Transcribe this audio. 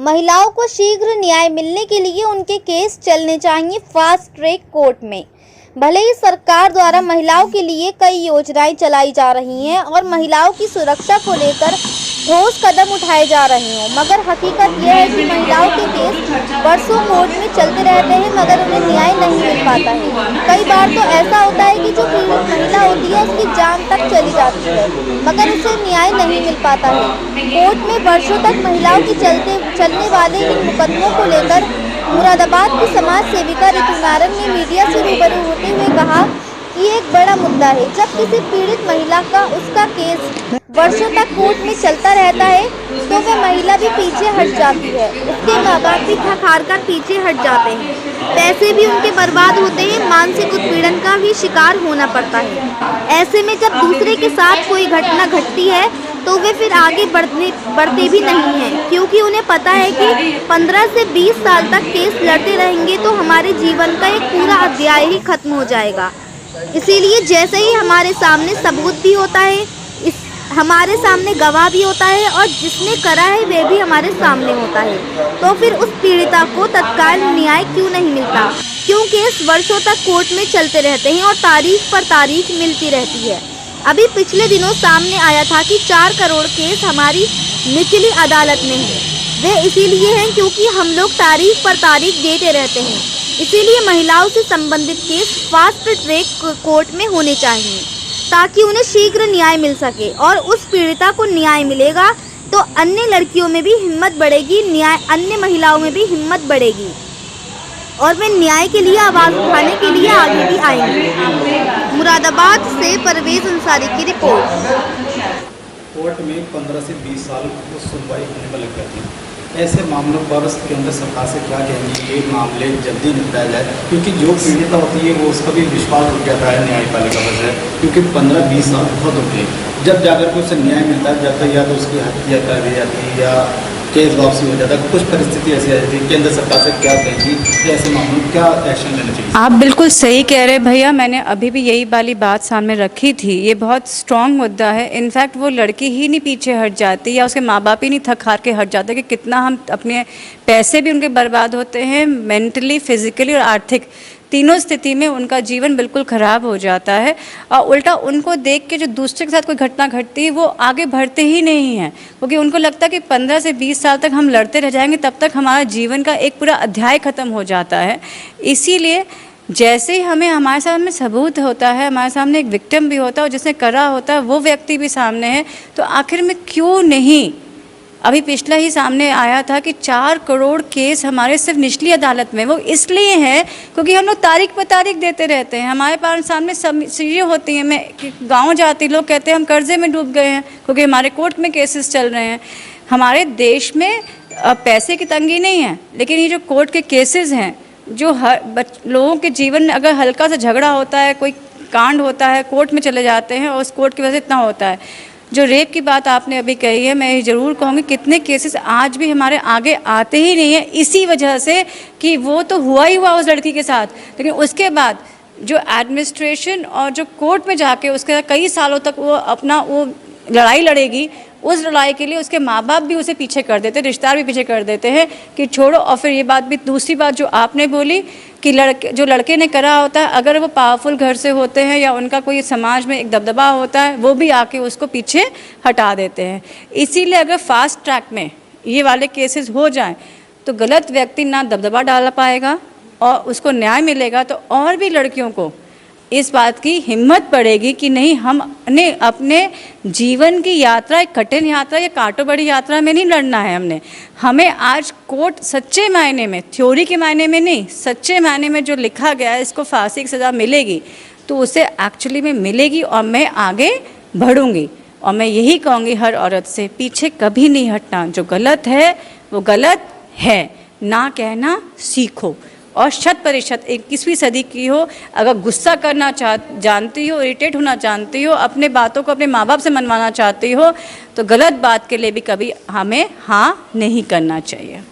महिलाओं को शीघ्र न्याय मिलने के लिए उनके केस चलने चाहिए फास्ट ट्रैक कोर्ट में। भले ही सरकार द्वारा महिलाओं के लिए कई योजनाएं चलाई जा रही हैं और महिलाओं की सुरक्षा को लेकर ठोस कदम उठाए जा रहे हों, मगर हकीकत यह है कि महिलाओं के केस वर्षों कोर्ट में चलते रहते हैं मगर उन्हें न्याय नहीं मिल पाता है। कई बार तो ऐसा होता है कि जो पीड़ित महिला होती है उसकी जान तक चली जाती है मगर उसे न्याय नहीं मिल पाता है। कोर्ट में वर्षों तक महिलाओं की चलने वाले इन मुकदमों को लेकर मुरादाबाद की समाज सेविका ऋतु नारंग ने मीडिया से रूबरू होते हुए कहा कि एक बड़ा मुद्दा है जब किसी पीड़ित महिला का उसका केस वर्षों तक कोर्ट में चलता रहता है तो वह महिला भी पीछे हट जाती है, उसके माँ बाप भी थक हार कर पीछे हट जाते हैं, पैसे भी उनके बर्बाद होते हैं, मानसिक उत्पीड़न का भी शिकार होना पड़ता है। ऐसे में जब दूसरे के साथ कोई घटना घटती है तो वे फिर आगे बढ़ते भी नहीं हैं, क्योंकि उन्हें पता है कि 15 से 20 साल तक केस लड़ते रहेंगे तो हमारे जीवन का एक पूरा अध्याय ही खत्म हो जाएगा। इसीलिए जैसे ही हमारे सामने सबूत भी होता है, हमारे सामने गवाह भी होता है और जिसने करा है वह भी हमारे सामने होता है, तो फिर उस पीड़िता को तत्काल न्याय क्यों नहीं मिलता? क्यों केस वर्षों तक कोर्ट में चलते रहते हैं और तारीख पर तारीख मिलती रहती है। अभी पिछले दिनों सामने आया था कि 4 करोड़ केस हमारी निचली अदालत में है। वे इसीलिए हैं क्योंकि हम लोग तारीख पर तारीख देते रहते हैं। इसीलिए महिलाओं से संबंधित केस फास्ट ट्रैक कोर्ट में होने चाहिए ताकि उन्हें शीघ्र न्याय मिल सके और उस पीड़िता को न्याय मिलेगा तो अन्य लड़कियों में भी हिम्मत बढ़ेगी, अन्य महिलाओं में भी हिम्मत बढ़ेगी और वे न्याय के लिए आवाज़ उठाने के लिए आगे भी आएंगे। मुरादाबाद से परवेज अंसारी की रिपोर्ट। कोर्ट में 15 से 20 साल सुनवाई होने में लग जाती है। ऐसे मामलों पर उसके अंदर सरकार से क्या कहेंगे ये मामले जल्दी निपटाया जाए, क्योंकि जो पीड़िता होती है वो उसका भी विश्वास उठ जाता है न्यायपालिका पर से, क्योंकि 15-20 साल बहुत होते हैं। जब जाकर के उससे न्याय मिलता है जब तक या तो उसकी हत्या कर दी जाती है या केस वापसी हो जाता है। कुछ परिस्थिति ऐसी आ जाती है, केंद्र सरकार से क्या कहेंगी कि ऐसे मामलों में क्या एक्शन लेना चाहिए? आप बिल्कुल सही कह रहे हैं भैया, मैंने अभी भी यही वाली बात सामने रखी थी। ये बहुत स्ट्रॉन्ग मुद्दा है। इनफैक्ट वो लड़की ही नहीं पीछे हट जाती या उसके माँ बाप ही नहीं थक हार के हट जाते कि कितना हम अपने पैसे भी उनके बर्बाद होते हैं, मेंटली, फिजिकली और आर्थिक तीनों स्थिति में उनका जीवन बिल्कुल ख़राब हो जाता है। और उल्टा उनको देख के जो दूसरे के साथ कोई घटना घटती है वो आगे बढ़ते ही नहीं हैं, क्योंकि उनको लगता है कि 15 से 20 साल तक हम लड़ते रह जाएंगे, तब तक हमारा जीवन का एक पूरा अध्याय ख़त्म हो जाता है। इसीलिए जैसे ही हमारे सामने सबूत होता है, हमारे सामने एक विक्टिम भी होता है और जिसने करा होता है वो व्यक्ति भी सामने है, तो आखिर में क्यों नहीं? अभी पिछला ही सामने आया था कि 4 करोड़ केस हमारे सिर्फ निचली अदालत में, वो इसलिए है क्योंकि हम लोग तारीख पर तारीख देते रहते हैं। हमारे पास सामने सब चीज़ें होती हैं। मैं गांव जाती, लोग कहते हैं हम कर्जे में डूब गए हैं क्योंकि हमारे कोर्ट में केसेस चल रहे हैं। हमारे देश में पैसे की तंगी नहीं है, लेकिन ये जो कोर्ट के केसेस हैं, जो लोगों के जीवन में अगर हल्का सा झगड़ा होता है, कोई कांड होता है, कोर्ट में चले जाते हैं और उस कोर्ट की वजह से इतना होता है। जो रेप की बात आपने अभी कही है, मैं ज़रूर कहूँगी कितने केसेस आज भी हमारे आगे आते ही नहीं है, इसी वजह से कि वो तो हुआ ही हुआ उस लड़की के साथ, लेकिन उसके बाद जो एडमिनिस्ट्रेशन और जो कोर्ट में जाके उसके कई सालों तक वो लड़ाई लड़ेगी, उस लड़ाई के लिए उसके माँ बाप भी उसे पीछे कर देते हैं, रिश्तेदार भी पीछे कर देते हैं कि छोड़ो। और फिर ये बात भी, दूसरी बात जो आपने बोली कि जो लड़के ने करा होता है, अगर वो पावरफुल घर से होते हैं या उनका कोई समाज में एक दबदबा होता है, वो भी आके उसको पीछे हटा देते हैं। इसीलिए अगर फास्ट ट्रैक में ये वाले केसेस हो जाएं तो गलत व्यक्ति ना दबदबा डाल पाएगा और उसको न्याय मिलेगा, तो और भी लड़कियों को इस बात की हिम्मत पड़ेगी कि नहीं, हम अपने जीवन की यात्रा, एक कठिन यात्रा या कांटो बड़ी यात्रा में नहीं लड़ना है। हमें आज कोर्ट सच्चे मायने में, थ्योरी के मायने में नहीं, सच्चे मायने में जो लिखा गया है, इसको फांसी की सज़ा मिलेगी तो उसे एक्चुअली में मिलेगी और मैं आगे बढ़ूँगी। और मैं यही कहूँगी हर औरत से, पीछे कभी नहीं हटना। जो गलत है वो गलत है, ना कहना सीखो। और 100% 21वीं सदी की हो, अगर गुस्सा करना जानती हो, इरिटेट होना जानती हो, अपने बातों को अपने माँ बाप से मनवाना चाहती हो, तो गलत बात के लिए भी कभी हमें हाँ नहीं करना चाहिए।